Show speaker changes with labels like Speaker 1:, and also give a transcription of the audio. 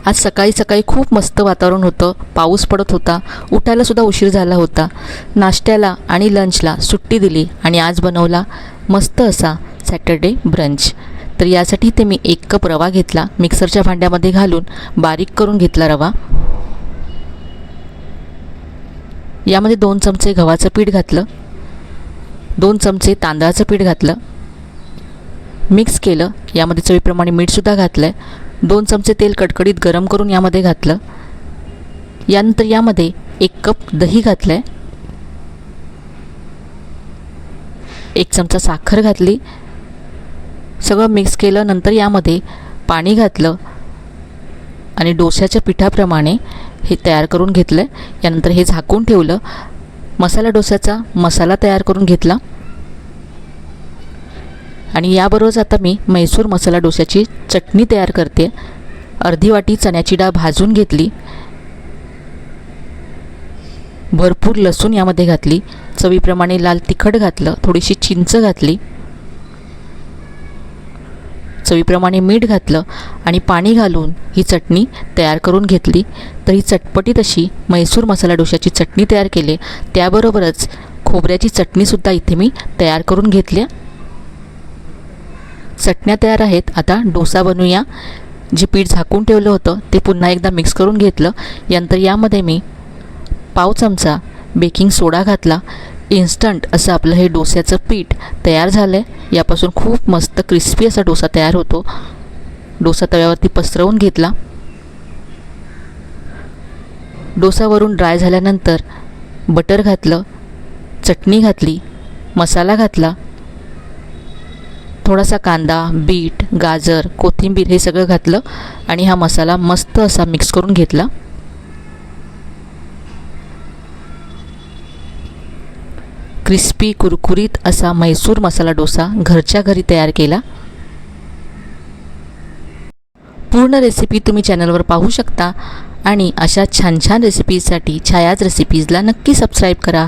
Speaker 1: आज सकाळी सकाळी खूप मस्त वातावरण होतं, पाऊस पडत होता, उठायलासुद्धा उशीर झाला होता. नाश्त्याला आणि लंचला सुट्टी दिली आणि आज बनवला मस्त असा सॅटर्डे ब्रंच. तर यासाठी इथे मी 1 कप रवा घेतला, मिक्सरच्या भांड्यामध्ये घालून बारीक करून घेतला रवा. यामध्ये 2 चमचे गव्हाचं पीठ घातलं, 2 चमचे तांदळाचं पीठ घातलं, मिक्स केलं. यामध्ये चवीप्रमाणे मीठसुद्धा घातलं आहे. 2 चमचे तेल कडकडीत गरम करून यामध्ये घातलं. यानंतर यामध्ये 1 कप दही घातलं आहे, 1 चमचा साखर घातली. सगळं मिक्स केलं. नंतर यामध्ये पाणी घातलं आणि डोश्याच्या पिठाप्रमाणे हे तयार करून घेतलं. यानंतर हे झाकून ठेवलं. मसाला डोस्याचा मसाला तयार करून घेतला आणि याबरोबरच आता मी म्हैसूर मसाला डोस्याची चटणी तयार करते. अर्धी वाटी चण्याची डाळ भाजून घेतली, भरपूर लसूण यामध्ये घातली, चवीप्रमाणे लाल तिखट घातलं, थोडीशी चिंच घातली, चवीप्रमाणे मीठ घातलं आणि पाणी घालून ही चटणी तयार करून घेतली. तर ही चटपटीत अशी म्हैसूर मसाला डोश्याची चटणी तयार केली. त्याबरोबरच खोबऱ्याची चटणीसुद्धा इथे मी तयार करून घेतली. चटण्या तयार आहेत. आता डोसा बनवूया. जे पीठ झाकून ठेवलं होतं ते पुन्हा एकदा मिक्स करून घेतलं. यानंतर यामध्ये मी पाव चमचा बेकिंग सोडा घातला. इन्स्टंट असं आपलं हे डोस्याचं पीठ तयार झालं आहे. यापासून खूप मस्त क्रिस्पी असा डोसा तयार होतो. डोसा तव्यावरती पसरवून घेतला. डोसावरून ड्राय झाल्यानंतर बटर घातलं, चटणी घातली, मसाला घातला, थोडासा कांदा, बीट, गाजर, कोथिंबीर हे सगळं घातलं आणि हा मसाला मस्त असा मिक्स करून घेतला. क्रिस्पी कुरकुरीत असा म्हैसूर मसाला डोसा घरच्या घरी तयार केला. पूर्ण रेसिपी तुम्ही चॅनलवर पाहू शकता आणि अशा छान छान रेसिपीजसाठी छायाज रेसिपीजला नक्की सबस्क्राईब करा.